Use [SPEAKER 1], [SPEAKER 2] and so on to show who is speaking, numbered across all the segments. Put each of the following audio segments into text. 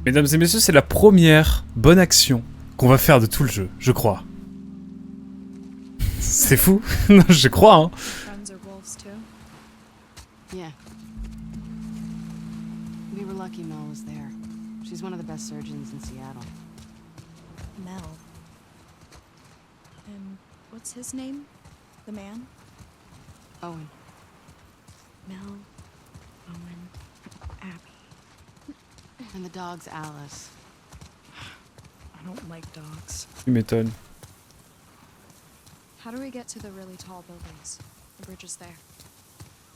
[SPEAKER 1] Mesdames et messieurs, c'est la première bonne action qu'on va faire de tout le jeu, je crois. C'est fou. Non, je crois, hein.
[SPEAKER 2] Friends are wolves too.
[SPEAKER 3] Yeah. We were lucky Mel was there. She's one of the best surgeons in Seattle.
[SPEAKER 2] Mel. And what's his name? The man?
[SPEAKER 3] Owen.
[SPEAKER 2] Mel, Owen, Abby.
[SPEAKER 3] And the dog's Alice.
[SPEAKER 2] I don't like dogs.
[SPEAKER 1] Tu m'étonnes.
[SPEAKER 2] How do we get to the really tall buildings? The bridge is there.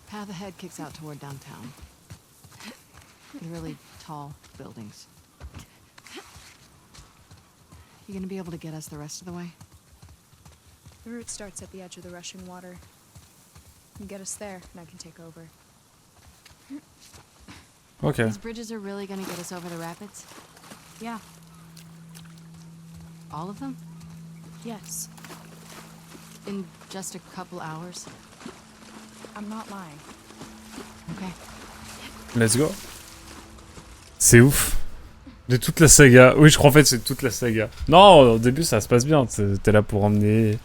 [SPEAKER 3] Path ahead kicks out toward downtown. The really tall buildings. You gonna be able to get us the rest of the way?
[SPEAKER 2] The route starts at the edge of the rushing water. You get us there, and I can take over.
[SPEAKER 1] Ok.
[SPEAKER 3] These bridges are really gonna get us over the rapids?
[SPEAKER 2] Yeah.
[SPEAKER 3] All of them?
[SPEAKER 2] Yes.
[SPEAKER 3] In just a couple hours?
[SPEAKER 2] I'm not lying.
[SPEAKER 3] Okay.
[SPEAKER 1] Let's go. C'est ouf. De toute la saga. Oui, je crois en fait c'est toute la saga. Non, au début ça se passe bien. T'es là pour emmener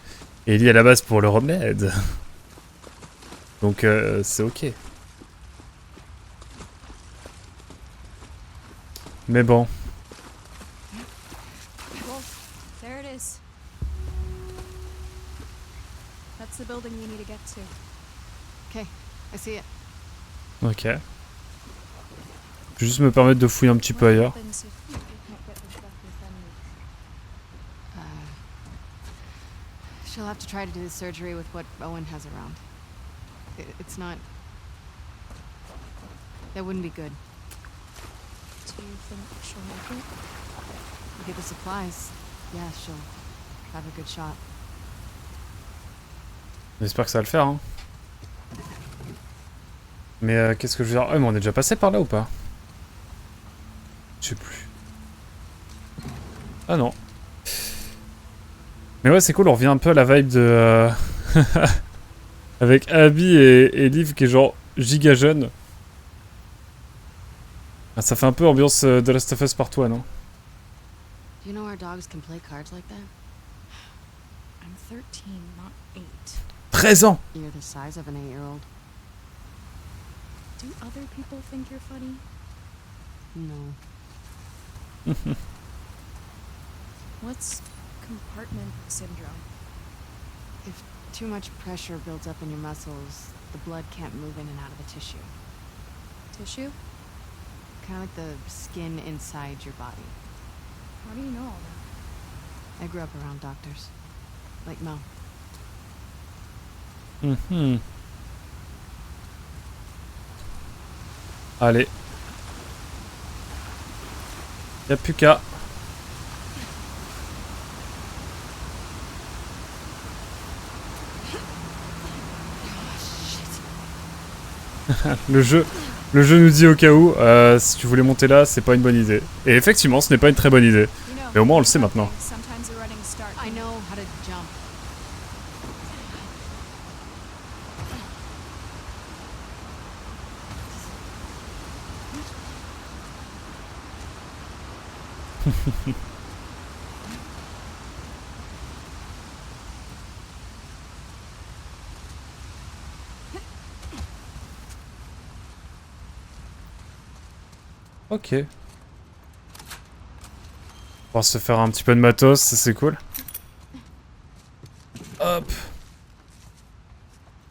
[SPEAKER 1] Ellie à la base pour le remède. Donc c'est ok. Mais bon.
[SPEAKER 2] Wolf, there it is. That's the building you need to get to.
[SPEAKER 3] Okay, I see it.
[SPEAKER 1] Ok. Je vais juste me permettre de fouiller un petit peu
[SPEAKER 2] What
[SPEAKER 1] ailleurs.
[SPEAKER 2] happens if you can't get this back with them?
[SPEAKER 3] She'll have to try to do the surgery with what Owen has around. It's not... That wouldn't be good.
[SPEAKER 2] Do you think she'll make it?
[SPEAKER 3] You get the supplies. Yeah, she'll have a good shot.
[SPEAKER 1] J'espère que ça va le faire, hein. Mais qu'est-ce que je veux dire? Ah, mais on est déjà passé par là ou pas? Je sais plus. Ah non. Mais ouais, c'est cool, on revient un peu à la vibe de... avec Abby et Liv qui est genre giga jeune. Ah, ça fait un peu ambiance de Last of Us Part 1, non?
[SPEAKER 3] Do you know our dogs can play cards like that?
[SPEAKER 2] I'm 13, not 8.
[SPEAKER 1] 13 ans!
[SPEAKER 3] You're the size of an 8-year-old.
[SPEAKER 2] Do other people think you're funny?
[SPEAKER 3] No.
[SPEAKER 2] What's compartment syndrome?
[SPEAKER 3] If too much pressure builds up in your muscles, the blood can't move in and out of the tissue.
[SPEAKER 2] Tissue?
[SPEAKER 3] Kind of like the skin inside your body.
[SPEAKER 2] How do you know all that?
[SPEAKER 3] I grew up around doctors. Like Mel.
[SPEAKER 1] Mhm. Allez. Y'a plus qu'à. Le jeu nous dit au cas où, si tu voulais monter là, c'est pas une bonne idée. Et effectivement, ce n'est pas une très bonne idée.
[SPEAKER 2] You know,
[SPEAKER 1] Mais au moins, on le sait maintenant.
[SPEAKER 2] sometimes a running start.
[SPEAKER 3] I know how to jump.
[SPEAKER 1] Ok. On va se faire un petit peu de matos, ça c'est cool. Hop.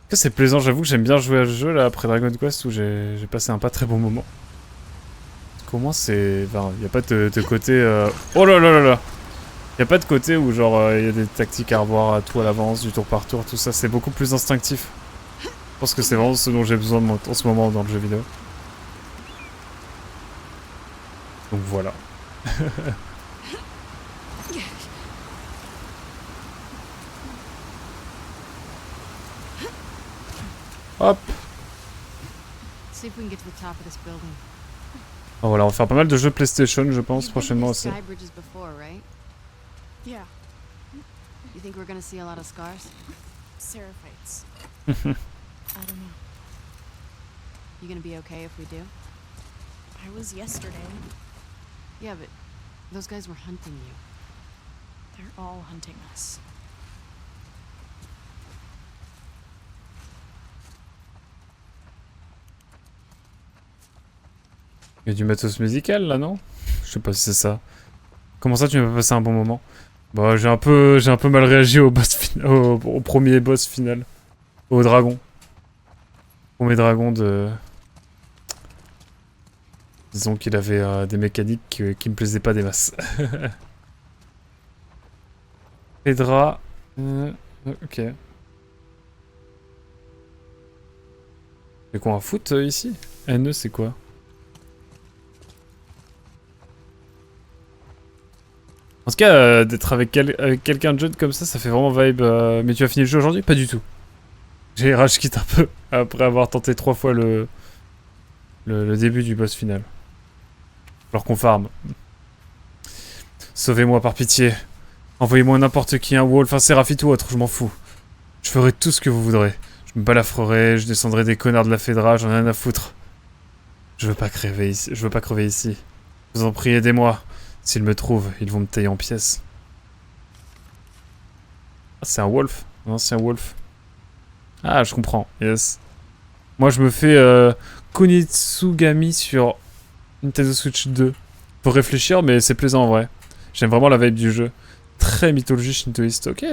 [SPEAKER 1] Que c'est plaisant, j'avoue que j'aime bien jouer à ce jeu là après Dragon Quest où j'ai passé un pas très bon moment. Parce qu'au moins c'est... Enfin, y a pas de côté... Oh là là là là. Y a pas de côté où genre y a des tactiques à revoir à tout à l'avance, du tour par tour, tout ça, c'est beaucoup plus instinctif. Je pense que c'est vraiment ce dont j'ai besoin en ce moment dans le jeu vidéo. Donc voilà. Hop.
[SPEAKER 3] See if we can get to the top of this building.
[SPEAKER 1] Ah, voilà, on va faire pas mal de jeux PlayStation, je pense, prochainement aussi.
[SPEAKER 3] Sky bridges before, right?
[SPEAKER 2] Yeah,
[SPEAKER 3] You think we're gonna see a lot of scars?
[SPEAKER 2] seraphites. I don't know.
[SPEAKER 3] You gonna be okay if we do?
[SPEAKER 2] I was yesterday.
[SPEAKER 3] Yeah, but those guys were hunting you.
[SPEAKER 2] They're all hunting us.
[SPEAKER 1] Il y a du matos musical là, non? Je sais pas si c'est ça. Comment ça tu m'as pas passé un bon moment? Bah j'ai un peu mal réagi au boss au premier boss final. Au dragon. Premier dragon de... Disons qu'il avait des mécaniques qui me plaisaient pas des masses. Pedra... ok. C'est quoi un foot ici? NE c'est quoi? En tout cas, d'être avec quelqu'un de jeune comme ça fait vraiment vibe. Mais tu as fini le jeu aujourd'hui? Pas du tout. J'ai rage quitte un peu après avoir tenté 3 fois le début du boss final. Alors qu'on farm. Sauvez-moi par pitié. Envoyez-moi n'importe qui, un wolf, un séraphite ou autre, je m'en fous. Je ferai tout ce que vous voudrez. Je me balafrerai, je descendrai des connards de la Fedra, j'en ai rien à foutre. Je veux pas crever ici. Je veux pas crever ici. Je vous en prie, aidez-moi. S'ils me trouvent, ils vont me tailler en pièces. Ah, c'est un wolf. Un ancien wolf. Ah, je comprends. Yes. Moi, je me fais Konitsugami sur Nintendo Switch 2. Faut réfléchir, mais c'est plaisant en vrai. J'aime vraiment la vibe du jeu. Très mythologie shintoïste. Ok.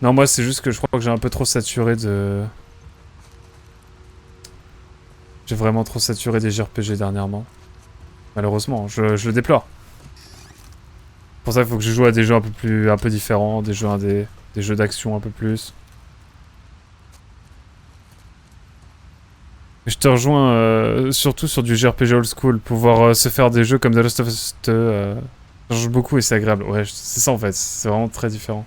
[SPEAKER 1] Non, moi, c'est juste que je crois que j'ai un peu trop saturé de... J'ai vraiment trop saturé des JRPG dernièrement. Malheureusement, je le déplore. Pour ça, il faut que je joue à des jeux un peu différents, des jeux indés, des jeux d'action un peu plus. Je te rejoins surtout sur du JRPG old school, pouvoir se faire des jeux comme The Last of Us 2, ça change beaucoup et c'est agréable. Ouais, c'est ça en fait, c'est vraiment très différent.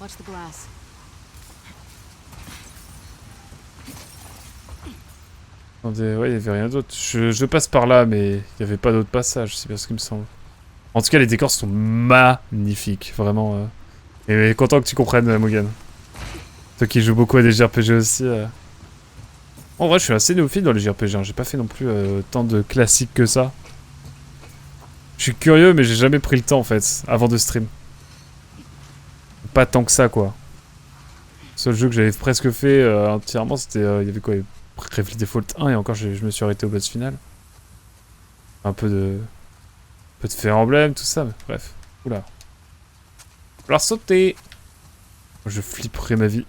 [SPEAKER 3] Watch the glass.
[SPEAKER 1] Attendez, ouais, il y avait rien d'autre. Je passe par là, mais il n'y avait pas d'autre passage, c'est bien ce qui me semble. En tout cas, les décors sont magnifiques, vraiment. Et content que tu comprennes, Mugen. Toi qui joues beaucoup à des JRPG aussi. En vrai, je suis assez néophyte dans les JRPG, hein. J'ai pas fait non plus tant de classiques que ça. Je suis curieux, mais j'ai jamais pris le temps en fait, avant de stream. Pas tant que ça, quoi. Le seul jeu que j'avais presque fait entièrement, c'était. Il y avait quoi? Bravely Default 1, et encore, je me suis arrêté au boss final. Un peu de. Un peu de Fire Emblem, tout ça, mais bref. Oula. Alors sauter! Je flipperai ma vie.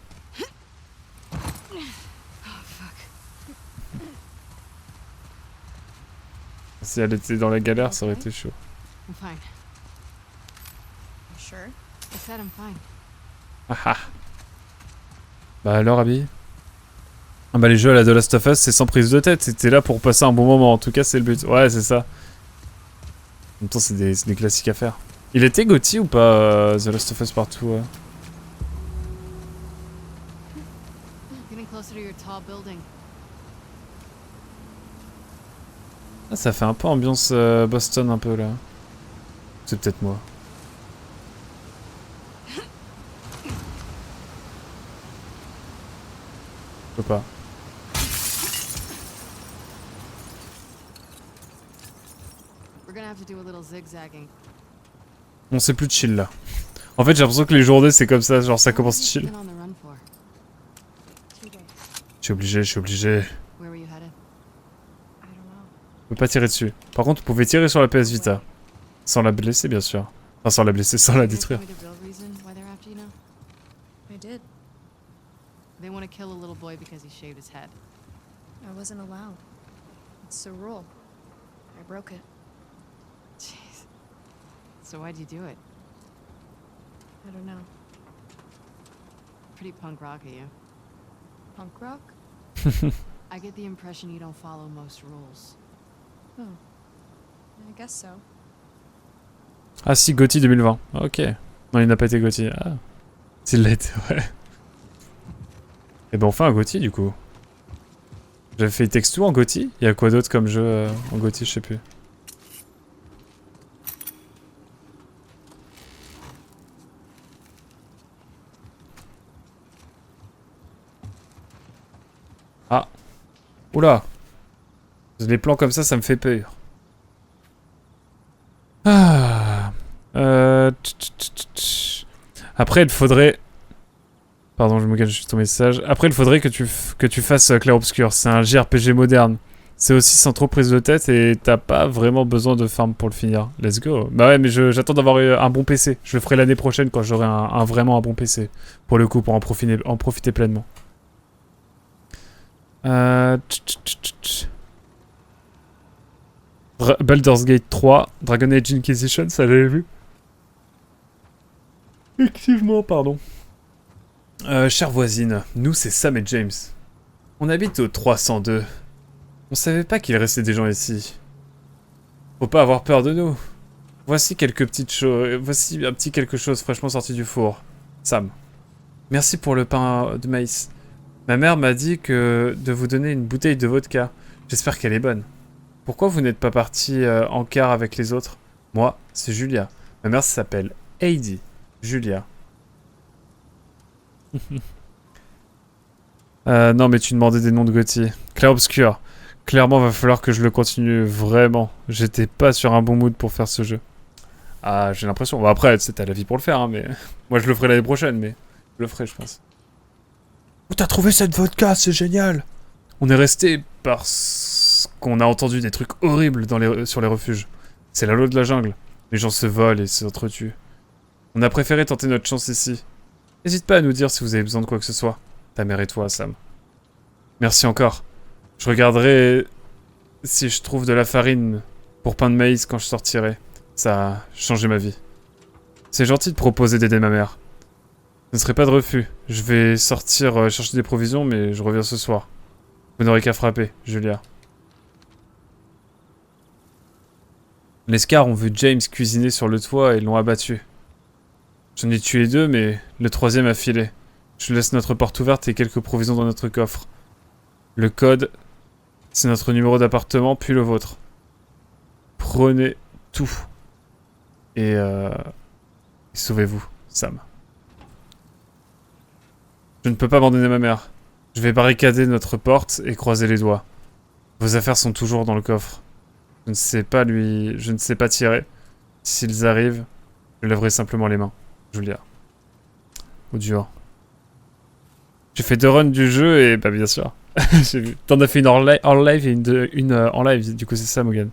[SPEAKER 1] Si elle était dans la galère, ça aurait été chaud.
[SPEAKER 3] I'm fine.
[SPEAKER 2] You sure?
[SPEAKER 3] I said I'm fine.
[SPEAKER 1] Ah ah. Bah alors, Abby? Ah bah les jeux à la The Last of Us, c'est sans prise de tête. C'était là pour passer un bon moment. En tout cas, c'est le but. Ouais, c'est ça. En même temps, c'est des classiques à faire. Il était GOTY ou pas, The Last of Us partout?
[SPEAKER 3] Getting closer to your tall building.
[SPEAKER 1] Ah, ça fait un peu ambiance Boston un peu là. C'est peut-être moi. Je peux pas.
[SPEAKER 3] We're gonna have to do a little zigzagging.
[SPEAKER 1] On sait plus de chill là. En fait, j'ai l'impression que les journées c'est comme ça, genre ça commence chill.
[SPEAKER 3] Been on the run for?
[SPEAKER 2] 2 days.
[SPEAKER 1] Je suis obligé, je suis obligé.
[SPEAKER 3] Where were you headed?
[SPEAKER 2] I don't know.
[SPEAKER 1] Je peux pas tirer dessus. Par contre, vous pouvez tirer sur la PS Vita. Sans la blesser, bien sûr. Enfin, sans la blesser, sans la
[SPEAKER 3] You gonna
[SPEAKER 1] détruire.
[SPEAKER 3] tell me the real reason why they're after you now?
[SPEAKER 2] I did.
[SPEAKER 3] They want to kill a little boy because he shaved his head.
[SPEAKER 2] I wasn't allowed. It's a rule. I broke it.
[SPEAKER 3] Jeez. So why'd you do it?
[SPEAKER 2] I don't know.
[SPEAKER 3] Pretty punk rock of you.
[SPEAKER 2] Punk rock?
[SPEAKER 3] I get the impression you don't follow most rules.
[SPEAKER 2] Oh. I guess so.
[SPEAKER 1] Ah si, GOTY 2020. Ok. Non, il n'a pas été GOTY. Ah. S'il l'a été, ouais. Et ben on fait un GOTY du coup. J'avais fait Textu en GOTY. Il y a quoi d'autre comme jeu en GOTY, je sais plus. Oula. Les plans comme ça me fait peur. Ah. Après, il faudrait... Pardon, je me cache juste ton message. Après, il faudrait que tu fasses Clair-Obscur. C'est un JRPG moderne. C'est aussi sans trop prise de tête et t'as pas vraiment besoin de farm pour le finir. Let's go. Bah ouais, mais j'attends d'avoir un bon PC. Je le ferai l'année prochaine quand j'aurai vraiment un bon PC. Pour le coup, pour en profiter pleinement. Baldur's Gate 3, Dragon Age Inquisition, ça j'avais vu. Effectivement, pardon. Chère voisine, nous c'est Sam et James. On habite au 302. On savait pas qu'il restait des gens ici. Faut pas avoir peur de nous. Voici quelques petites choses. Voici un petit quelque chose fraîchement sorti du four. Sam. Merci pour le pain de maïs. Ma mère m'a dit de vous donner une bouteille de vodka. J'espère qu'elle est bonne. Pourquoi vous n'êtes pas parti en car avec les autres? Moi, c'est Julia. Ma mère s'appelle Heidi. Julia. Non mais tu demandais des noms de Gauthier. Clair-Obscur. Clairement va falloir que je le continue, vraiment. J'étais pas sur un bon mood pour faire ce jeu. Ah, j'ai l'impression. Bon après, c'était à la vie pour le faire, hein, mais... Moi je le ferai l'année prochaine, mais... Je le ferai, je pense. Où t'as trouvé cette vodka? C'est génial! On est resté parce qu'on a entendu des trucs horribles sur les refuges. C'est la loi de la jungle. Les gens se volent et s'entretuent. On a préféré tenter notre chance ici. N'hésite pas à nous dire si vous avez besoin de quoi que ce soit. Ta mère et toi, Sam. Merci encore. Je regarderai si je trouve de la farine pour pain de maïs quand je sortirai. Ça a changé ma vie. C'est gentil de proposer d'aider ma mère. Ce ne serait pas de refus. Je vais sortir chercher des provisions, mais je reviens ce soir. Vous n'aurez qu'à frapper, Julia. Les Scars ont vu James cuisiner sur le toit et l'ont abattu. J'en ai tué 2, mais le 3e a filé. Je laisse notre porte ouverte et quelques provisions dans notre coffre. Le code, c'est notre numéro d'appartement, puis le vôtre. Prenez tout. Et sauvez-vous, Sam. Je ne peux pas abandonner ma mère. Je vais barricader notre porte et croiser les doigts. Vos affaires sont toujours dans le coffre. Je ne sais pas tirer. S'ils arrivent, je lèverai simplement les mains. Julia. Au dur. J'ai fait 2 runs du jeu et bah bien sûr. J'ai vu. T'en as fait une en live et une en live, du coup c'est ça Morgan.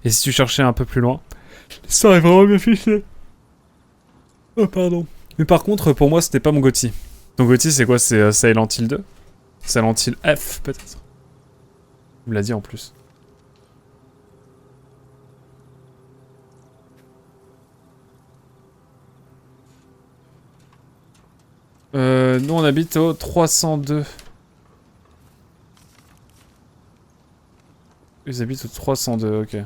[SPEAKER 1] Et si tu cherchais un peu plus loin, l'histoire est vraiment bien fichée. Oh pardon. Mais par contre pour moi c'était pas mon GOTY. Ton GOTY c'est quoi? C'est Silent Hill 2? Silent Hill F peut-être? Il me l'a dit en plus. Nous on habite au 302. Ils habitent au 302, ok.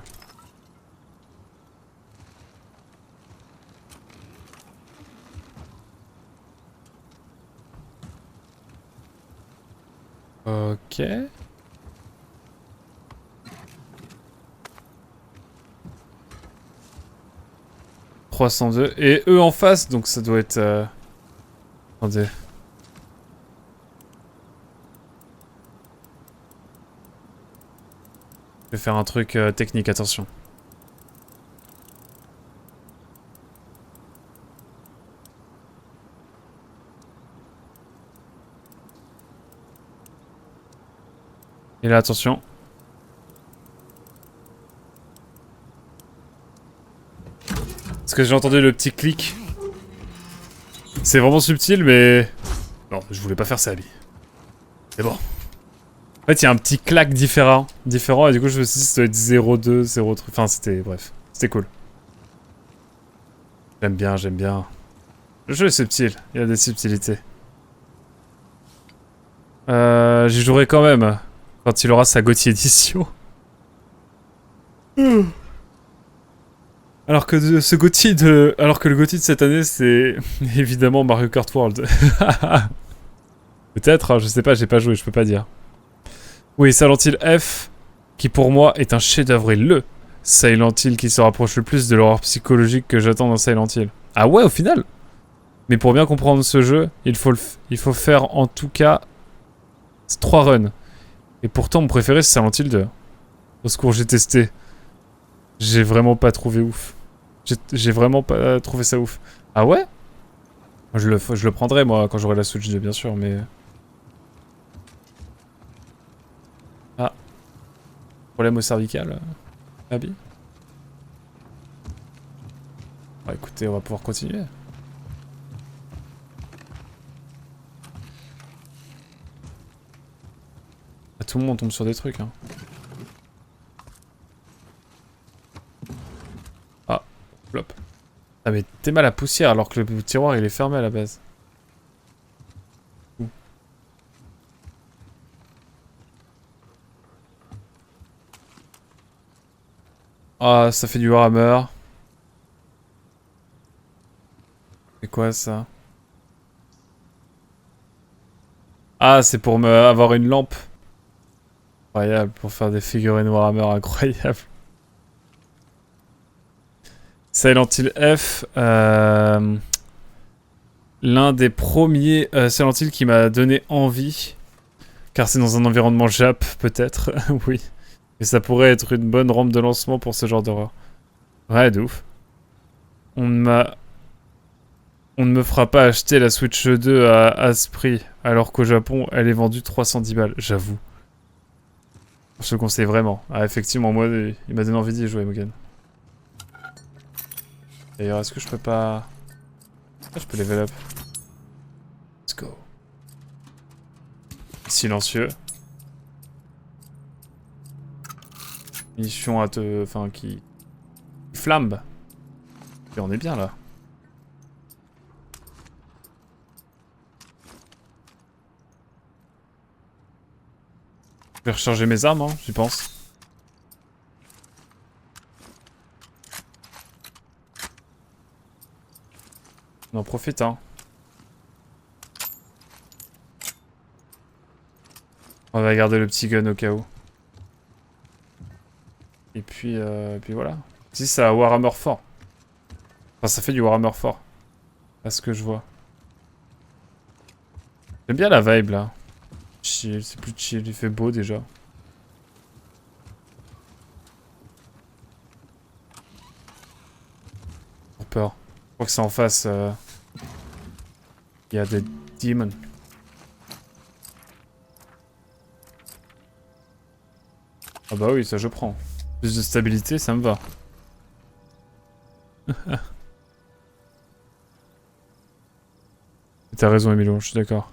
[SPEAKER 1] Ok. « 302. Et eux en face, donc ça doit être... Attendez. Je vais faire un truc technique, attention. Et là, attention. Parce que j'ai entendu le petit clic. C'est vraiment subtil, mais... Non, je voulais pas faire ça, Ali. C'est bon. En fait, il y a un petit clac différent, et du coup, je me suis dit, ça doit être 0,2, 0 truc. Enfin, c'était... Bref. C'était cool. J'aime bien, j'aime bien. Le jeu est subtil. Il y a des subtilités. J'y jouerai quand même. Quand il aura sa GOTY édition. Alors que le GOTY de cette année, c'est évidemment Mario Kart World. Peut-être, hein, je sais pas, j'ai pas joué, je peux pas dire. Oui, Silent Hill F, qui pour moi est un chef-d'œuvre et le Silent Hill qui se rapproche le plus de l'horreur psychologique que j'attends dans Silent Hill. Ah ouais, au final. Mais pour bien comprendre ce jeu, il faut faire en tout cas 3 runs. Et pourtant, mon préféré, c'est Silent Hill 2. Au secours, j'ai testé. J'ai vraiment pas trouvé ouf. J'ai vraiment pas trouvé ça ouf. Ah ouais? Je le prendrai, moi, quand j'aurai la Switch 2, bien sûr, mais... Ah. Problème au cervical, Abby? Bah écoutez, on va pouvoir continuer. À tout le monde tombe sur des trucs, hein. Ah, flop. Ah mais t'es mal à poussière alors que le tiroir il est fermé à la base. Ouh. Ah, ça fait du Warhammer. C'est quoi ça? Ah, c'est pour me avoir une lampe. Incroyable, pour faire des figurines Warhammer incroyables. Silent Hill F, l'un des premiers Silent Hill qui m'a donné envie. Car c'est dans un environnement Jap, peut-être, oui. Et ça pourrait être une bonne rampe de lancement pour ce genre d'horreur. Ouais, de ouf. On ne me fera pas acheter la Switch 2 à ce prix, alors qu'au Japon, elle est vendue 310 balles, j'avoue. Je te le conseille vraiment. Ah, effectivement, moi, il m'a donné envie d'y jouer, Morgan. D'ailleurs, est-ce que je peux pas... Ah, je peux level up. Let's go. Silencieux. Mission à te... Enfin, qui... flambe. Et on est bien, là. Je vais recharger mes armes, hein, j'y pense. On en profite, hein. On va garder le petit gun au cas où. Et puis voilà. Si, ça a Warhammer fort. Enfin, ça fait du Warhammer fort. À ce que je vois. J'aime bien la vibe, là. Chill, c'est plus chill, il fait beau, déjà. J'ai peur. Je crois que c'est en face. Il y a des demons. Ah bah oui, ça je prends. Plus de stabilité, ça me va. T'as raison, Emilio, je suis d'accord.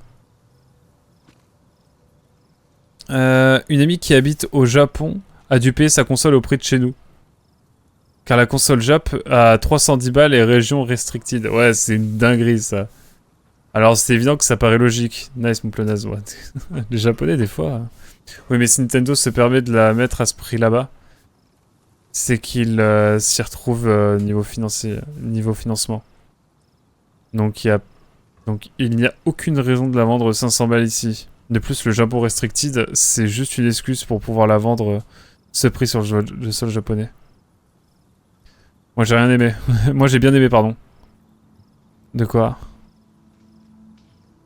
[SPEAKER 1] Une amie qui habite au Japon a dû payer sa console au prix de chez nous. Car la console Jap à 310 balles est région restricted. Ouais, c'est une dinguerie ça. Alors c'est évident que ça paraît logique. Nice mon pléonasme. Ouais. Les japonais des fois... Oui mais si Nintendo se permet de la mettre à ce prix là-bas, c'est qu'il s'y retrouve niveau financier, niveau financement. Donc il n'y a aucune raison de la vendre 500 balles ici. De plus, le Japon restricted, c'est juste une excuse pour pouvoir la vendre ce prix sur le sol japonais. Moi j'ai rien aimé. Moi j'ai bien aimé, pardon. De quoi?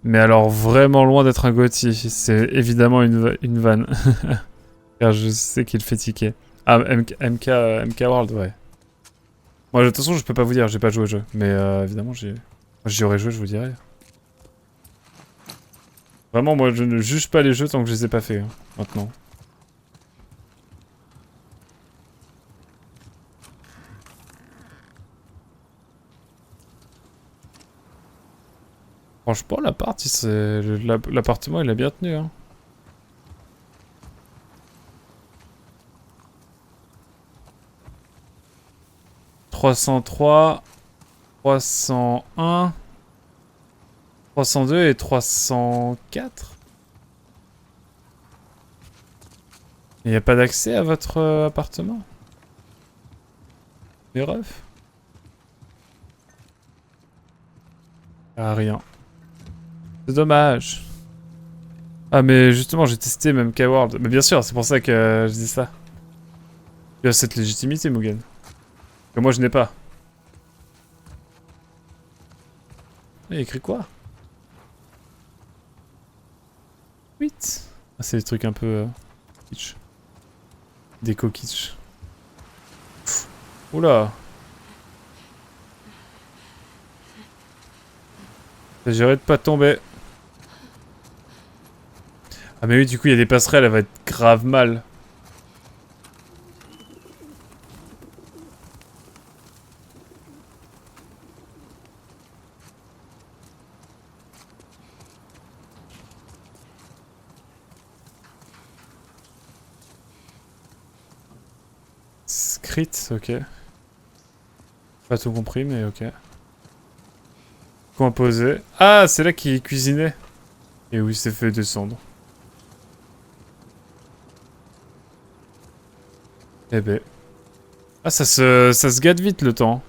[SPEAKER 1] Mais alors vraiment loin d'être un GOTY. C'est évidemment une vanne. Car je sais qu'il fait tiquer. Ah, MK World, ouais. Moi de toute façon je peux pas vous dire, j'ai pas joué au jeu. Mais évidemment j'y aurais joué, je vous dirais. Vraiment moi je ne juge pas les jeux tant que je les ai pas fait, hein, maintenant. Franchement, l'appartement, il a bien tenu, hein. « 303, 301, 302 et 304 ?» Il n'y a pas d'accès à votre appartement? Les refs? Ah, rien. C'est dommage. Ah mais justement j'ai testé même K-World. Mais bien sûr, c'est pour ça que je dis ça. Il y a cette légitimité, Mugen. Que moi je n'ai pas. Il y a écrit quoi? 8. Ah, c'est des trucs un peu... Kitsch. Déco kitsch. Pff. Oula. J'arrête de pas tomber. Ah mais oui, du coup, il y a des passerelles, elle va être grave mal. Script, ok. Pas tout compris, mais ok. Coin posé. Ah, c'est là qu'il cuisinait. Et où il s'est fait descendre. Eh ben. Ah, ça se gâte vite le temps.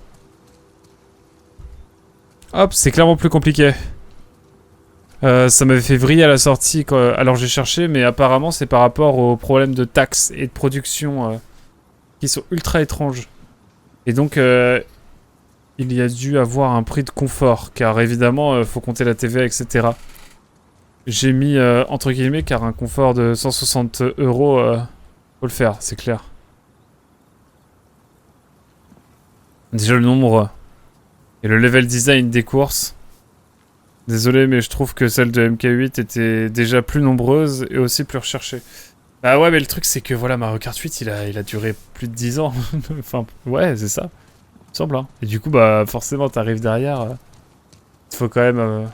[SPEAKER 1] Hop, c'est clairement plus compliqué. Ça m'avait fait vriller à la sortie, alors j'ai cherché, mais apparemment c'est par rapport aux problèmes de taxes et de production qui sont ultra étranges. Et donc, il y a dû avoir un prix de confort, car évidemment, faut compter la TVA, etc. J'ai mis, entre guillemets, car un confort de 160 euros, faut le faire, c'est clair. Déjà le nombre et le level design des courses. Désolé, mais je trouve que celle de MK8 était déjà plus nombreuse et aussi plus recherchée. Bah ouais, mais le truc c'est que voilà, Mario Kart 8 il a duré plus de 10 ans. Enfin, ouais, c'est ça. Il me semble, hein. Et du coup, bah forcément, t'arrives derrière. Il faut quand même.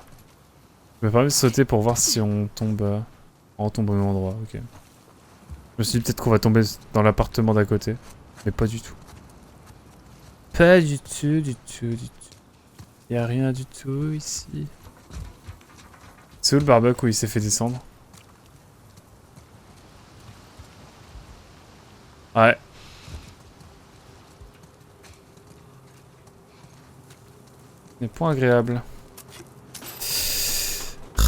[SPEAKER 1] Je me permets de sauter pour voir si on tombe. On tombe au même endroit, ok. Je me suis dit peut-être qu'on va tomber dans l'appartement d'à côté. Mais pas du tout. Pas du tout, du tout, du tout. Y'a rien du tout ici. C'est où le barbecue où il s'est fait descendre? Ouais. Des points agréables.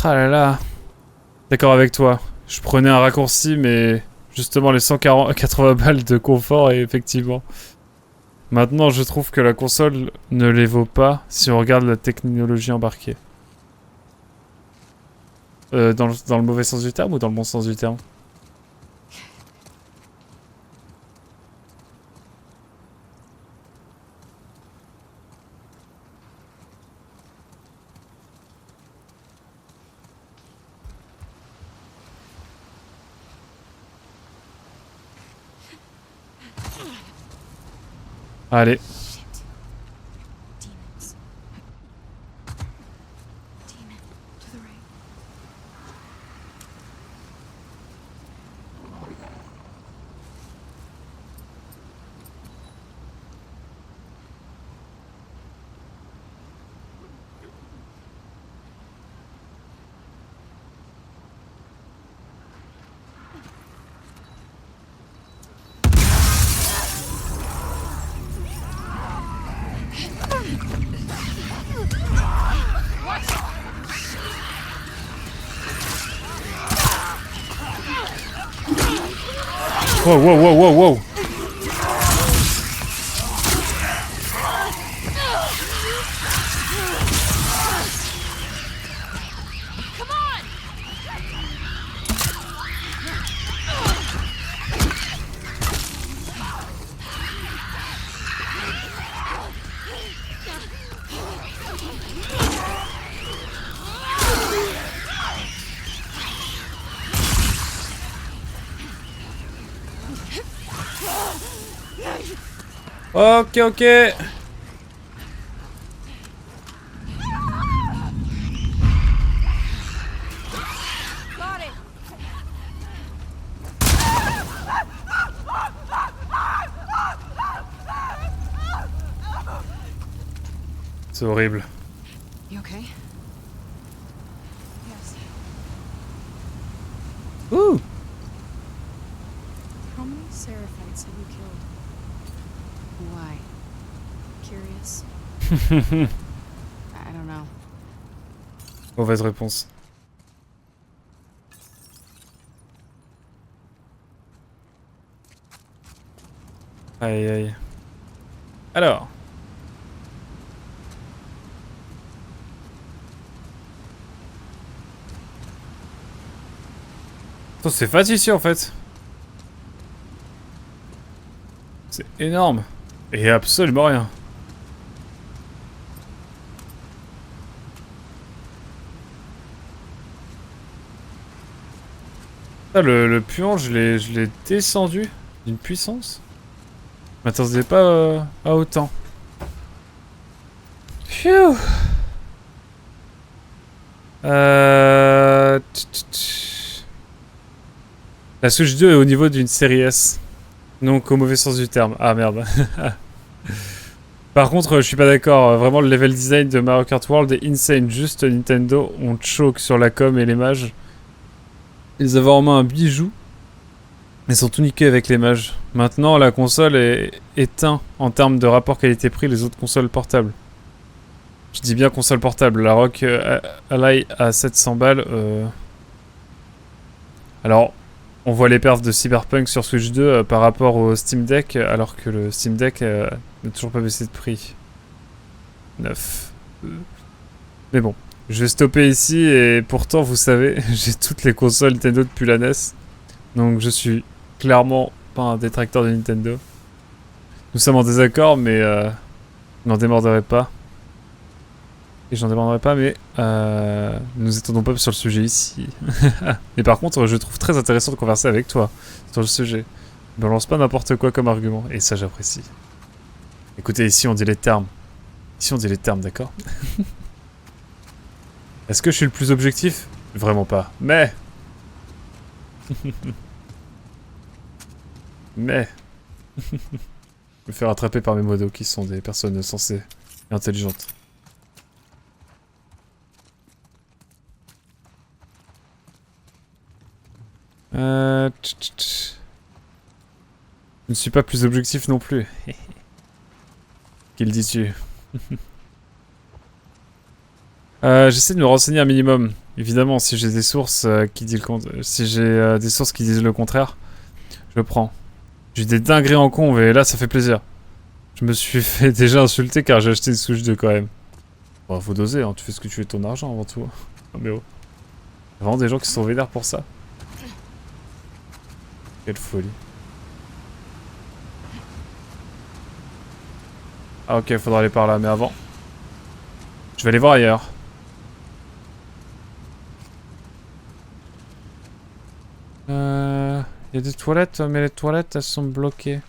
[SPEAKER 1] Ah là là. D'accord avec toi. Je prenais un raccourci, mais justement les 180 balles de confort, et effectivement. Maintenant, je trouve que la console ne les vaut pas si on regarde la technologie embarquée. Dans le mauvais sens du terme ou dans le bon sens du terme? Allez.
[SPEAKER 2] Demons. Demon. To the right.
[SPEAKER 1] Wow, wow, wow, wow, wow. Ok, ok.
[SPEAKER 2] Got it.
[SPEAKER 1] C'est horrible.
[SPEAKER 3] You okay?
[SPEAKER 2] Yes.
[SPEAKER 1] Ouh.
[SPEAKER 2] How many Seraphites have you killed?
[SPEAKER 3] Why?
[SPEAKER 2] Curious.
[SPEAKER 3] I don't know.
[SPEAKER 1] Mauvaise réponse. Aïe aïe. Alors. Attends, c'est facile ici en fait. énorme. Et absolument rien. Ah, le puant, je l'ai descendu d'une puissance. Je m'attendais pas à autant. Phew. La Switch 2 est au niveau d'une série S. Donc au mauvais sens du terme. Ah merde. Par contre, je suis pas d'accord. Vraiment, le level design de Mario Kart World est insane. Juste Nintendo, on choke sur la com et les mages. Ils avaient en main un bijou. Ils sont tout niqués avec les mages. Maintenant, la console est éteinte en termes de rapport qualité-prix les autres consoles portables. Je dis bien console portable. La Rock Ally à 700 balles. Alors, on voit les perfs de Cyberpunk sur Switch 2 par rapport au Steam Deck, alors que le Steam Deck n'a toujours pas baissé de prix. 9. Mais bon, je vais stopper ici et pourtant, vous savez, j'ai toutes les consoles Nintendo depuis la NES. Donc je suis clairement pas un détracteur de Nintendo. Nous sommes en désaccord, mais n'en démorderai pas. Et j'en démordrai pas, mais nous étendons pas sur le sujet ici. Mais par contre, je trouve très intéressant de converser avec toi sur le sujet. Ne lance pas n'importe quoi comme argument, et ça j'apprécie. Écoutez, ici on dit les termes. Ici on dit les termes, d'accord? Est-ce que je suis le plus objectif? Vraiment pas. Mais... Mais... je me fais rattraper par mes modos qui sont des personnes sensées et intelligentes. Je ne suis pas plus objectif non plus. Qu'il dis-tu? J'essaie de me renseigner un minimum. Évidemment, si j'ai des sources qui disent si j'ai des sources qui disent le contraire, je le prends. J'ai des dingueries en conve et là ça fait plaisir. Je me suis fait déjà insulter car j'ai acheté une Switch 2 quand même. Bon, faut doser, hein. Tu fais ce que tu veux de ton argent avant tout. Non mais oh. Il y a vraiment des gens qui sont vénères pour ça. Quelle folie. Ah ok, faudra aller par là, mais avant... Je vais aller voir ailleurs. Il y a des toilettes, mais les toilettes, elles sont bloquées.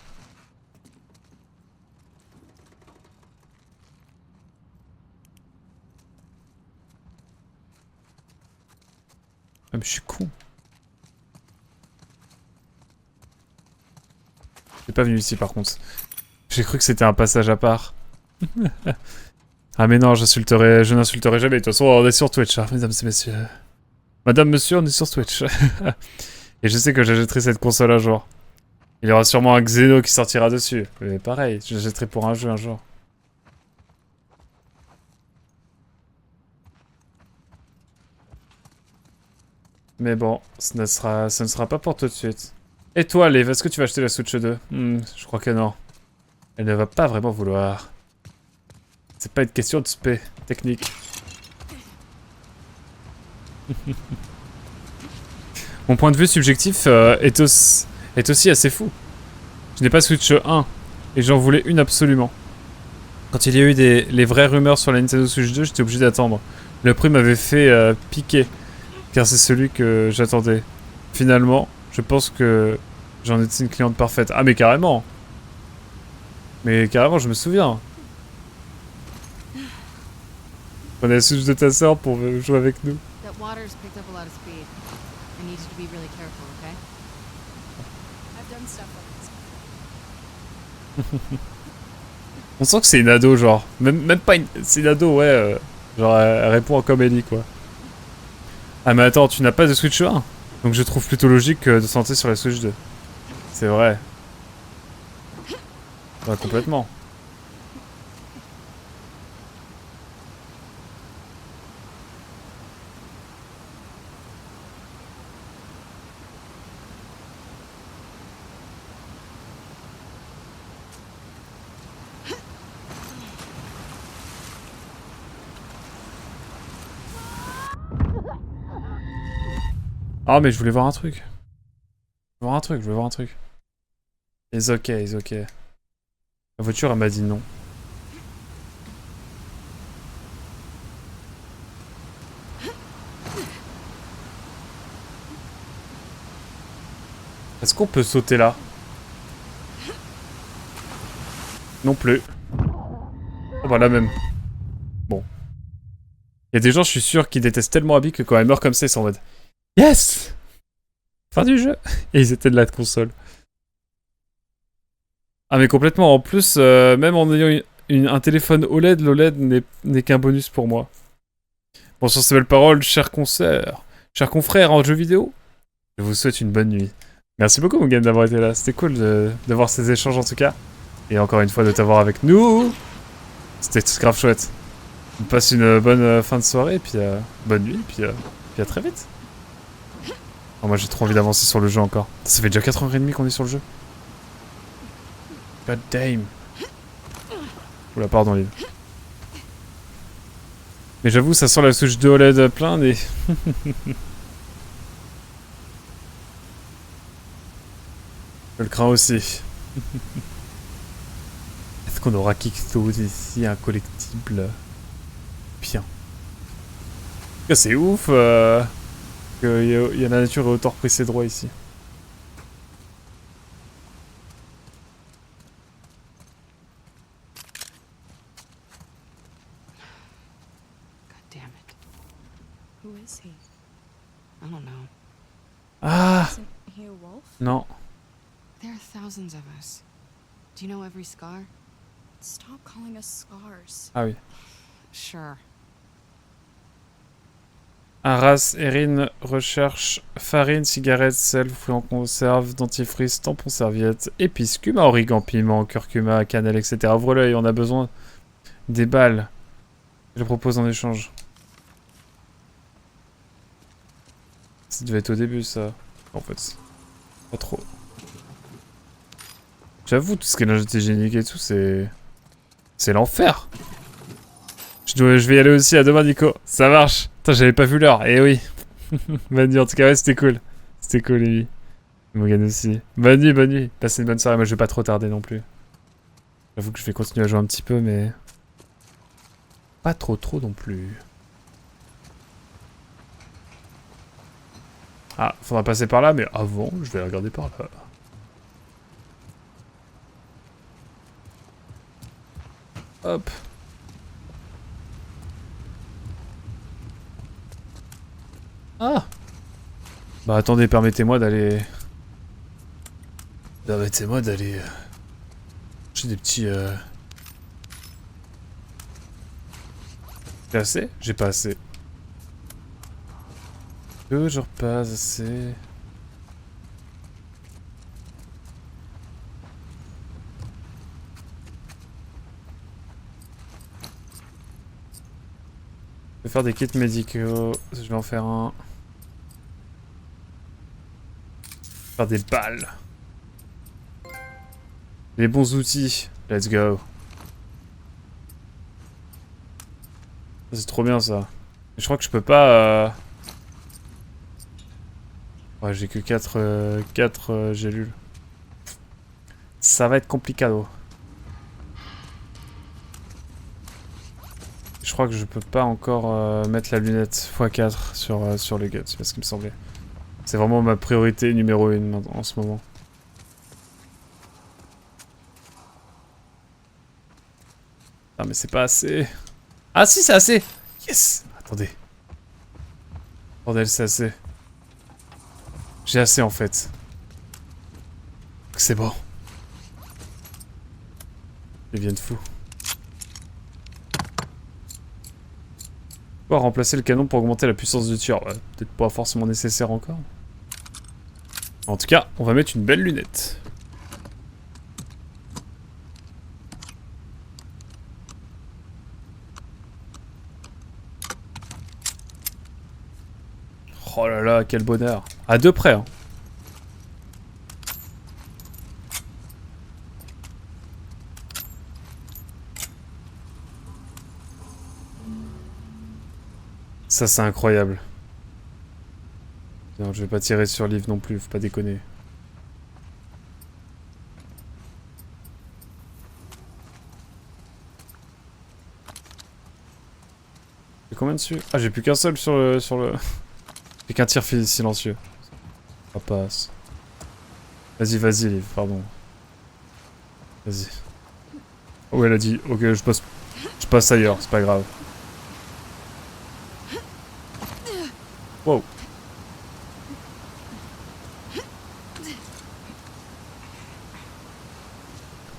[SPEAKER 1] Ah mais je suis con. Je suis pas venu ici par contre. J'ai cru que c'était un passage à part. Ah mais non, je n'insulterai jamais. De toute façon, on est sur Twitch, hein, mesdames et messieurs. Madame, monsieur, on est sur Twitch. Et je sais que j'achèterai cette console un jour. Il y aura sûrement un Xeno qui sortira dessus. Mais pareil, je l'achèterai pour un jeu un jour. Mais bon, ce ne sera pas pour tout de suite. Et toi, Lev, est-ce que tu vas acheter la Switch 2? Je crois que non. Elle ne va pas vraiment vouloir. C'est pas une question de spé technique. Mon point de vue subjectif est aussi assez fou. Je n'ai pas Switch 1 et j'en voulais une absolument. Quand il y a eu les vraies rumeurs sur la Nintendo Switch 2, j'étais obligé d'attendre. Le prix m'avait fait piquer, car c'est celui que j'attendais. Finalement, je pense que j'en étais une cliente parfaite. Ah mais carrément! Mais carrément, je me souviens. On a la Switch de ta sœur pour jouer avec nous.
[SPEAKER 3] That water's picked up a lot of speed. I need you to be really careful, okay?
[SPEAKER 2] I've done stuff like this.
[SPEAKER 1] On sent que c'est une ado, genre. Même pas une... C'est une ado, ouais. Genre, elle répond comme Ellie, quoi. Ah mais attends, tu n'as pas de Switch 1? Donc je trouve plutôt logique de tenter sur la Switch 2. C'est vrai. Ouais, complètement. Ah mais je voulais voir un truc. Je voulais voir un truc. It's okay, it's okay. La voiture, elle m'a dit non. Est-ce qu'on peut sauter là? Non plus. Oh bah là même. Bon. Il y a des gens, je suis sûr, qui détestent tellement Abby que quand elle meurt comme ça, ils sont en mode yes! Fin du jeu! Et ils étaient de la console. Ah mais complètement, en plus, même en ayant un téléphone OLED, l'OLED n'est qu'un bonus pour moi. Bon, sur ces belles paroles, chers confrères en jeux vidéo, je vous souhaite une bonne nuit. Merci beaucoup Mugen d'avoir été là, c'était cool de voir ces échanges en tout cas. Et encore une fois de t'avoir avec nous. C'était grave chouette. On passe une bonne fin de soirée, et puis bonne nuit, puis à très vite. Oh, moi j'ai trop envie d'avancer sur le jeu encore. Ça fait déjà 4h30 qu'on est sur le jeu. God damn. Oula, pardon, Lynn. Mais j'avoue, ça sent la Switch 2 OLED plein et... Je le crains aussi. Est-ce qu'on aura quelque chose ici, un collectible? Bien. C'est ouf que la nature ait autant repris ses droits ici.
[SPEAKER 2] Who is he?
[SPEAKER 3] I don't know.
[SPEAKER 1] Ah
[SPEAKER 2] Isn't he a wolf?
[SPEAKER 1] non.
[SPEAKER 3] There are thousands of us. Do you know every scar?
[SPEAKER 2] Stop calling us scars.
[SPEAKER 1] Ah oui.
[SPEAKER 3] Sure.
[SPEAKER 1] Arras, Erin, recherche farine, cigarette, sel, fruits en conserve, dentifrice, tampon, serviette, épices, cumin, origan, piment, curcuma, cannelle, etc. Ouvre l'œil, on a besoin des balles. Je le propose en échange. Ça devait être au début ça. En fait. Pas trop. J'avoue, tout ce qui est lingettes hygiénique et tout, c'est l'enfer. Je vais y aller aussi, à demain Nico. Ça marche. Putain, j'avais pas vu l'heure. Eh oui. Bonne nuit, en tout cas, ouais, c'était cool. C'était cool, Amy. Morgan aussi. Bonne nuit, bonne nuit. Passez une bonne soirée, moi je vais pas trop tarder non plus. J'avoue que je vais continuer à jouer un petit peu, mais... pas trop non plus. Ah, faudra passer par là, mais avant, je vais regarder par là. Hop. Ah. Bah attendez, permettez-moi d'aller... Permettez-moi d'aller... J'ai des petits... J'ai assez? J'ai pas assez. Toujours pas assez... Je vais faire des kits médicaux. Je vais en faire un. Faire des balles. Les bons outils. Let's go. C'est trop bien ça. Je crois que je peux pas... Ouais, j'ai que 4 gélules. Ça va être complicado. Je crois que je peux pas encore mettre la lunette x4 sur les guts, c'est ce qui me semblait. C'est vraiment ma priorité numéro 1 en ce moment. Ah mais c'est pas assez. Ah si, c'est assez. Yes. Attendez. Bordel, c'est assez. J'ai assez en fait. C'est bon. Ils viennent fous. Pouvoir remplacer le canon pour augmenter la puissance de tir. Ouais, peut-être pas forcément nécessaire encore. En tout cas, on va mettre une belle lunette. Oh là là, quel bonheur. À deux près, hein. Ça, c'est incroyable. Non, je vais pas tirer sur Liv non plus, faut pas déconner. J'ai combien dessus? Ah, j'ai plus qu'un seul sur le... J'ai qu'un tir silencieux. Ça passe. Vas-y, vas-y, Liv, pardon. Vas-y. Oh, elle a dit, ok, je passe ailleurs, c'est pas grave. Wow.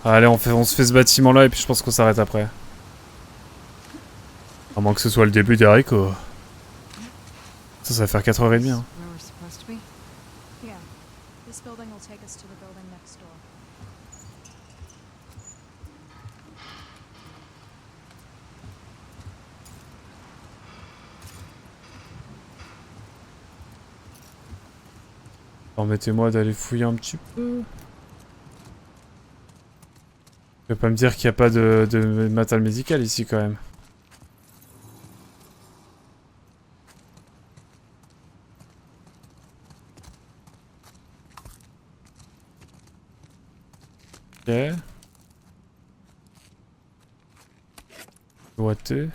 [SPEAKER 1] Allez, on se fait ce bâtiment là et puis je pense qu'on s'arrête après. À moins que ce soit le début des haricots. Ça va faire 4h30. Hein.
[SPEAKER 3] Where we're supposed to be?
[SPEAKER 2] Yeah. This building will take us to the building next door.
[SPEAKER 1] Permettez-moi d'aller fouiller un petit peu. Tu vas pas me dire qu'il n'y a pas de matériel médical ici quand même. Ok. Doigté.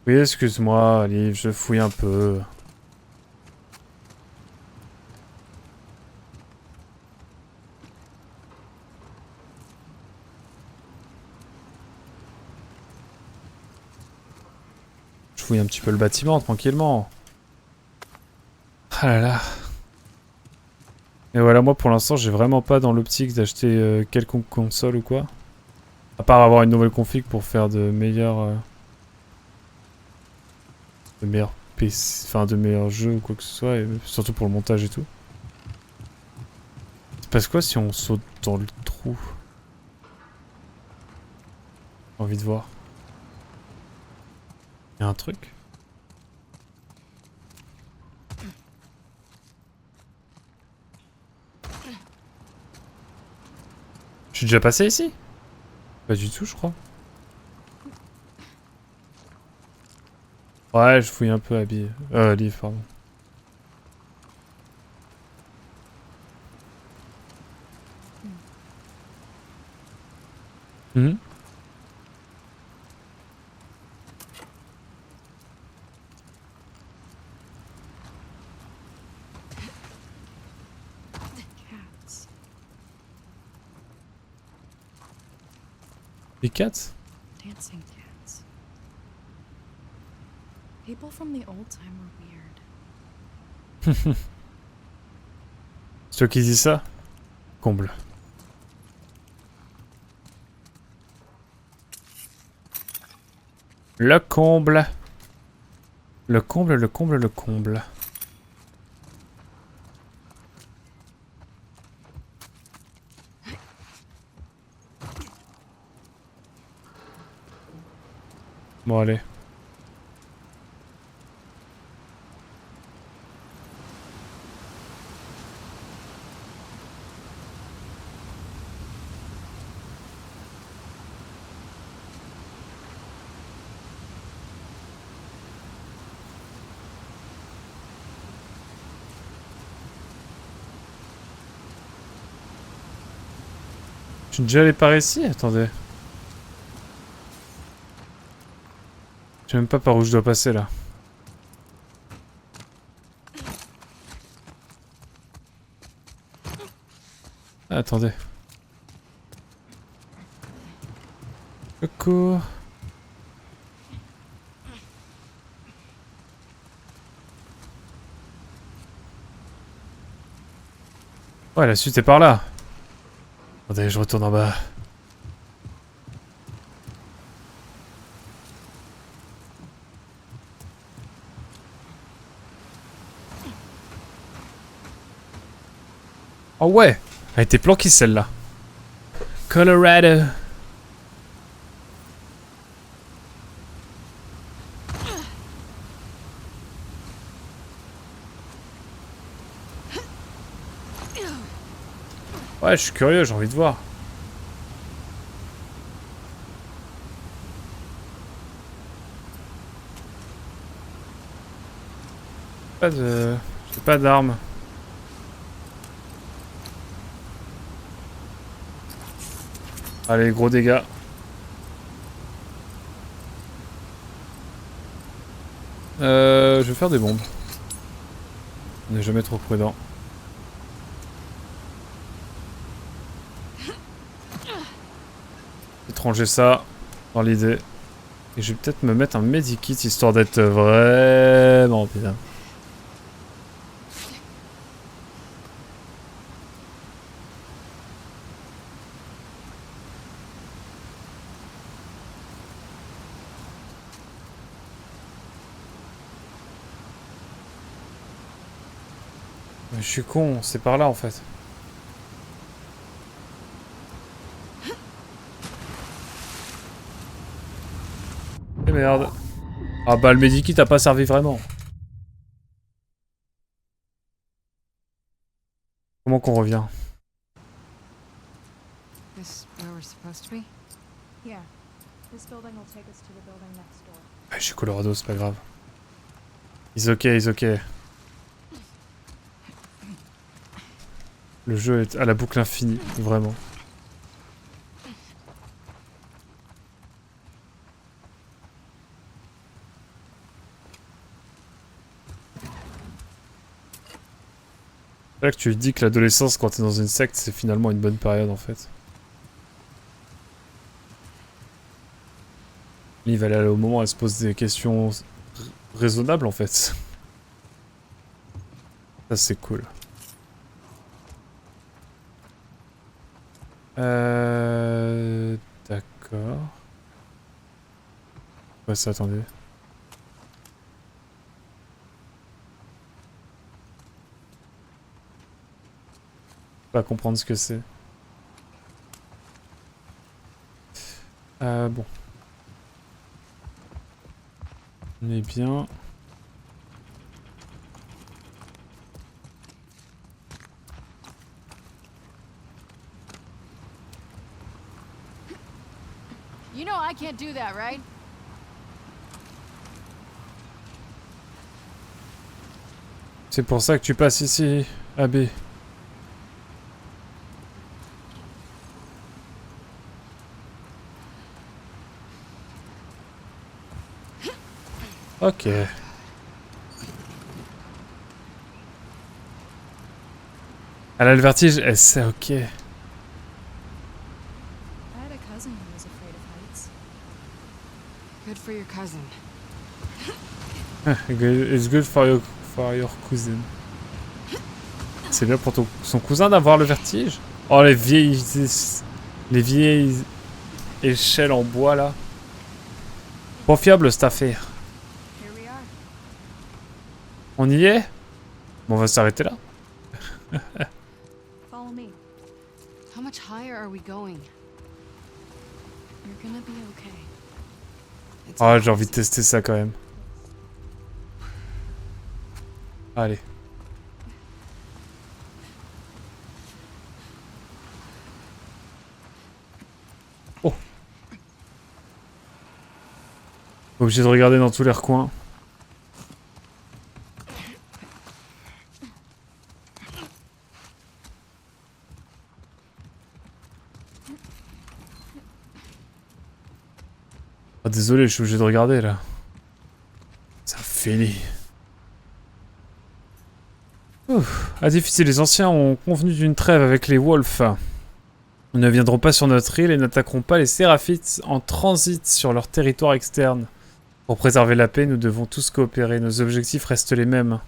[SPEAKER 1] Oui, excuse-moi, Liv, je fouille un peu. Je fouille un petit peu le bâtiment, tranquillement. Ah là là. Et voilà, moi pour l'instant, j'ai vraiment pas dans l'optique d'acheter quelconque console ou quoi. À part avoir une nouvelle config pour faire de meilleurs PC, enfin de meilleurs jeux ou quoi que ce soit, et surtout pour le montage et tout. Il se passe quoi si on saute dans le trou? J'ai envie de voir. Il y a un truc? Je suis déjà passé ici? Pas du tout, je crois. Ouais, je fouille un peu habillé. Liv, pardon. Mhm.
[SPEAKER 2] Cats.
[SPEAKER 1] Les 4?
[SPEAKER 2] Dancing cats. People from the old time were weird.
[SPEAKER 1] C'est toi qui dis ça? Comble. Le comble. Le comble, le comble, le comble. Bon, allez. Je suis déjà allé par ici? Attendez. Je sais même pas par où je dois passer là. Ah, attendez. Coucou. Ouais, la suite est par là. Attendez, je retourne en bas. Oh ouais, elle était planquée celle-là. Colorado. Ouais, je suis curieux, j'ai envie de voir. Pas de... J'ai pas d'armes. Allez, gros dégâts. Je vais faire des bombes. On n'est jamais trop prudent. Étranger ça, dans l'idée. Et je vais peut-être me mettre un medikit histoire d'être vraiment bien. Je suis con, c'est par là en fait. Eh merde. Ah bah le medikit a pas servi vraiment. Comment qu'on revient?
[SPEAKER 3] This where we're supposed to be?
[SPEAKER 2] Yeah. This building will take us to the building next door.
[SPEAKER 1] Je suis Colorado, c'est pas grave. He's ok, he's ok. Le jeu est à la boucle infinie, vraiment. C'est là que tu dis que l'adolescence, quand t'es dans une secte, c'est finalement une bonne période en fait. Il va aller au moment où elle se pose des questions raisonnables en fait. Ça c'est cool. D'accord. Ouais, ça, attendez. Pas comprendre ce que c'est. Bon. On est bien.
[SPEAKER 3] You know I can't do that, right?
[SPEAKER 1] C'est pour ça que tu passes ici, AB. Ok. Elle a le vertige, elle sait, ok.
[SPEAKER 2] I had a cousin who was afraid of heights.
[SPEAKER 3] Good for your cousin.
[SPEAKER 1] It's good for your cousin. C'est bien pour son cousin d'avoir le vertige. Oh les vieilles échelles en bois là. Pas fiable cette affaire.
[SPEAKER 2] Here we are.
[SPEAKER 1] On y est? Bon, on va s'arrêter là.
[SPEAKER 2] Follow me.
[SPEAKER 3] How much higher are we going?
[SPEAKER 2] You're gonna be okay.
[SPEAKER 3] It's
[SPEAKER 1] Ah, j'ai envie de tester ça quand même. Allez. Oh. Obligé de regarder dans tous les recoins. Ah, désolé, je suis obligé de regarder là. Ça finit. À difficile, les anciens ont convenu d'une trêve avec les Wolves. Ils ne viendront pas sur notre île et n'attaqueront pas les Séraphites en transit sur leur territoire externe. Pour préserver la paix, nous devons tous coopérer. Nos objectifs restent les mêmes.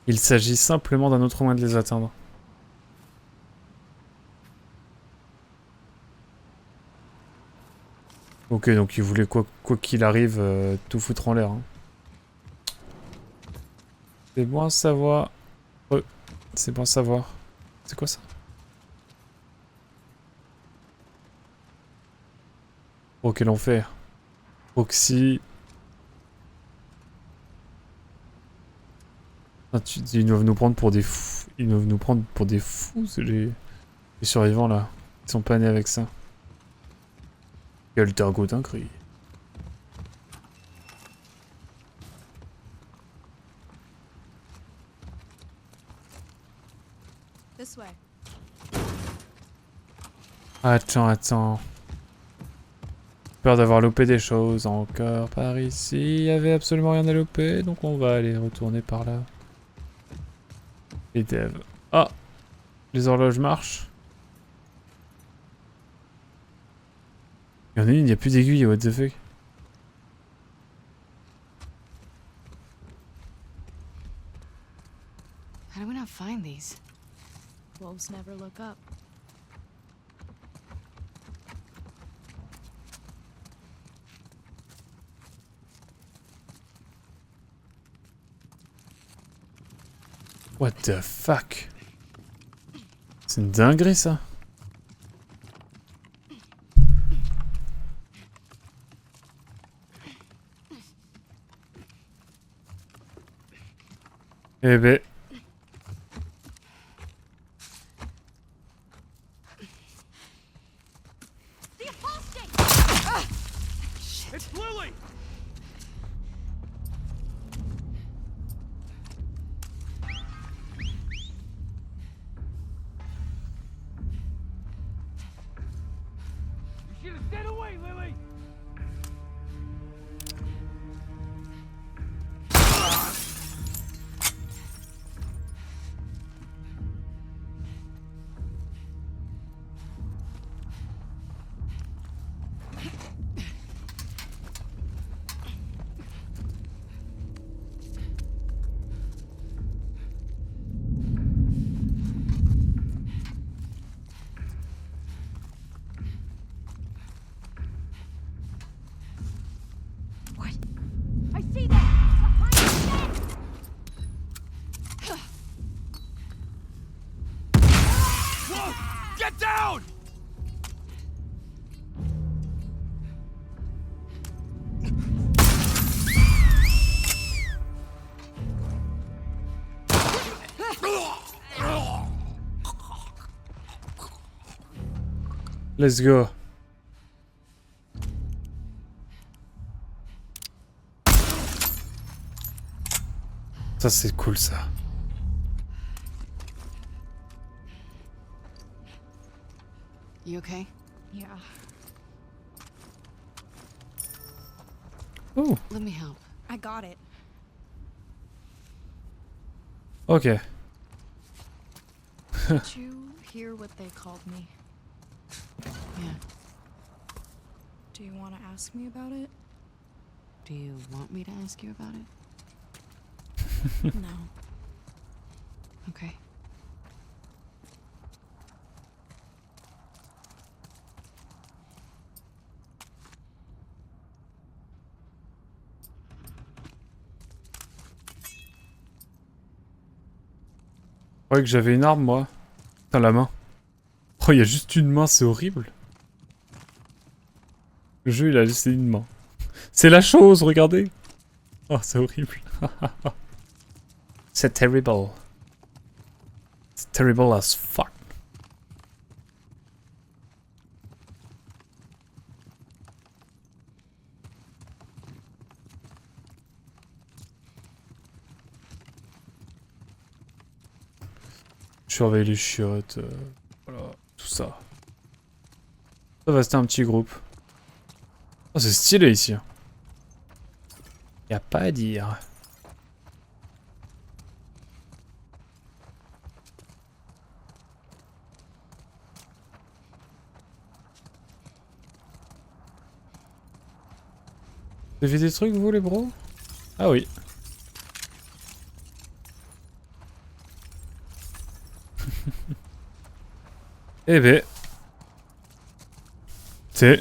[SPEAKER 1] Il s'agit simplement d'un autre moyen de les atteindre. Ok, donc ils voulaient quoi qu'il arrive, tout foutre en l'air. Hein. C'est bon à savoir. C'est bon à savoir. C'est quoi ça? Oh, quel enfer. Proxy. Ah, ils doivent nous prendre pour des fous. Ils doivent nous prendre pour des fous, les survivants là. Ils sont pas nés avec ça. Quel dingo dinguerie.
[SPEAKER 2] This way.
[SPEAKER 1] Attends. Peur d'avoir loupé des choses encore par ici. Il y avait absolument rien à louper, donc on va aller retourner par là. Et dev. Ah! Les horloges marchent. Il y en a une, il n'y a plus d'aiguille, what the fuck?
[SPEAKER 3] How do we not find these?
[SPEAKER 2] Wolves never look up.
[SPEAKER 1] What the fuck? C'est une dinguerie ça. Eh ben.
[SPEAKER 4] It's Lily! You should have stayed away, Lily!
[SPEAKER 2] What? I see that! Behind
[SPEAKER 4] Whoa! Get down!
[SPEAKER 1] Let's go. Ça c'est cool ça.
[SPEAKER 3] You okay?
[SPEAKER 2] Yeah.
[SPEAKER 1] Ouh.
[SPEAKER 3] Let me help.
[SPEAKER 2] I got it.
[SPEAKER 1] Ok.
[SPEAKER 2] Did you hear what they called me?
[SPEAKER 3] Yeah.
[SPEAKER 2] Do you want to ask me about it?
[SPEAKER 3] Do you want me to ask you about it?
[SPEAKER 2] No.
[SPEAKER 3] Okay.
[SPEAKER 1] Je croyais que j'avais une arme moi. Dans la main. Oh, il y a juste une main, c'est horrible. Le jeu il a laissé une main. C'est la chose, regardez. Oh, c'est horrible. C'est terrible. C'est terrible as fuck. Surveille les chiottes, voilà, tout ça. Ça va rester un petit groupe. Oh, c'est stylé ici. Y a pas à dire. Vous avez des trucs vous les bros? Ah oui. Eh ben. C'est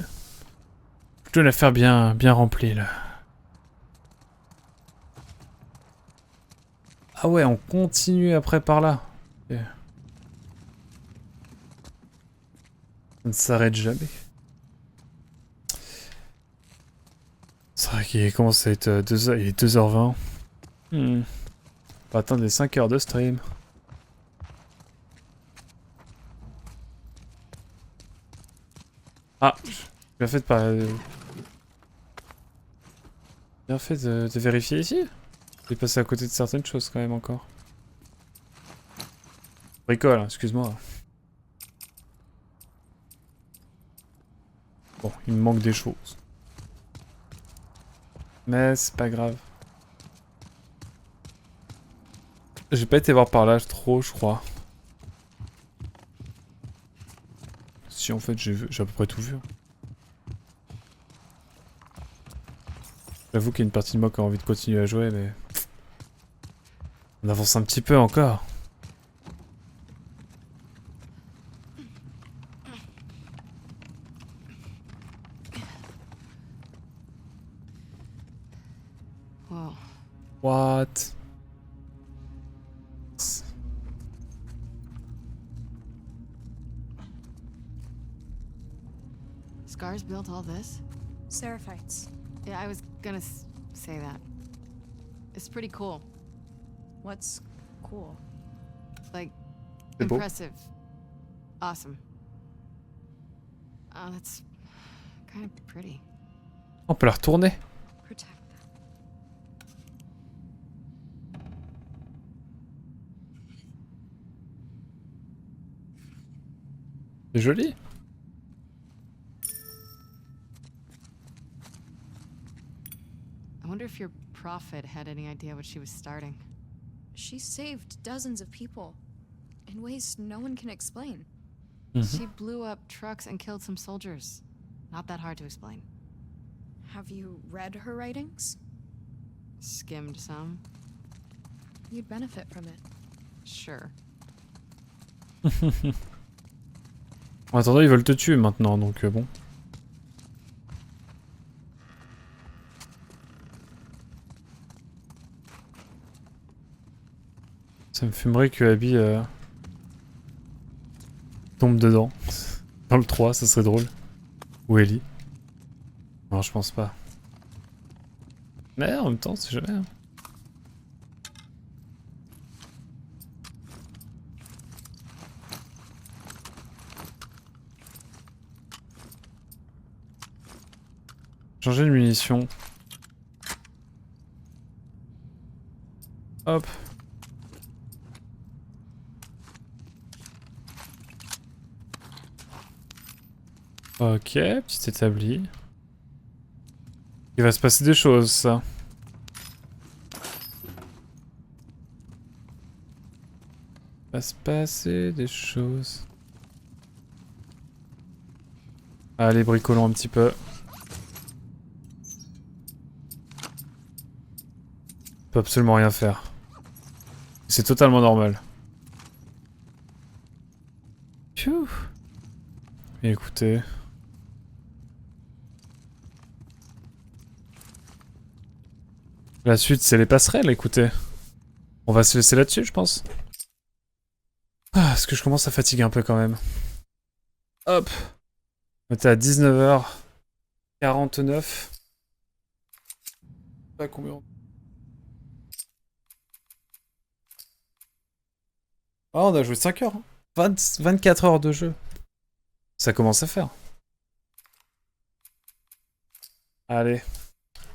[SPEAKER 1] plutôt une affaire bien remplie là. Ah ouais, on continue après par là. Ok. Ça ne s'arrête jamais. C'est vrai qu'il commence à être 2h, il est 2h20. On va attendre les 5 heures de stream. Ah, bien fait de pas... Bien fait de vérifier ici. J'ai passé à côté de certaines choses quand même encore. Bricole, hein, excuse-moi. Bon, il me manque des choses. Mais c'est pas grave. J'ai pas été voir par là trop, je crois. Si en fait j'ai à peu près tout vu. J'avoue qu'il y a une partie de moi qui a envie de continuer à jouer, mais... On avance un petit peu encore.
[SPEAKER 3] Whoa.
[SPEAKER 1] What?
[SPEAKER 3] Scars built all this?
[SPEAKER 2] Seraphites.
[SPEAKER 3] Yeah, I was gonna say that. It's pretty cool.
[SPEAKER 2] What's cool?
[SPEAKER 3] Like,
[SPEAKER 1] C'est beau.
[SPEAKER 3] impressive. Awesome. Oh, that's kind of pretty.
[SPEAKER 1] On peut la retourner.
[SPEAKER 2] Protect them.
[SPEAKER 1] C'est joli.
[SPEAKER 3] I wonder if your prophet had any idea what she was starting.
[SPEAKER 2] She saved dozens of people in ways no one can explain.
[SPEAKER 3] She blew up trucks and killed some soldiers. Not that hard to explain.
[SPEAKER 2] Have you read her writings?
[SPEAKER 3] Skimmed some.
[SPEAKER 2] You'd benefit from it.
[SPEAKER 3] Sure.
[SPEAKER 1] En attendant, ils veulent te tuer maintenant, donc bon. Ça me fumerait que Abby tombe dedans. Dans le 3, ça serait drôle. Ou Ellie. Non, je pense pas. Mais en même temps, c'est jamais. Hein. Changer de munitions. Hop. Ok, petit établi. Il va se passer des choses, ça. Il va se passer des choses. Allez, bricolons un petit peu. On peut absolument rien faire. C'est totalement normal. Pfiou. Et écoutez... La suite, c'est les passerelles, écoutez. On va se laisser là-dessus, je pense. Ah, parce que je commence à fatiguer un peu quand même. Hop. On était à 19h49. Pas combien. Ah, on a joué 5 heures. 24 heures de jeu. Ça commence à faire. Allez.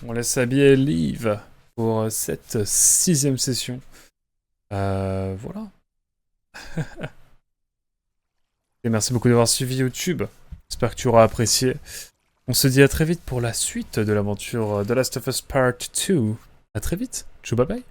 [SPEAKER 1] On laisse habiller Liv pour cette 6ème session. Voilà. Et merci beaucoup d'avoir suivi YouTube. J'espère que tu auras apprécié. On se dit à très vite pour la suite de l'aventure The Last of Us Part 2. À très vite. Tchou, bye bye.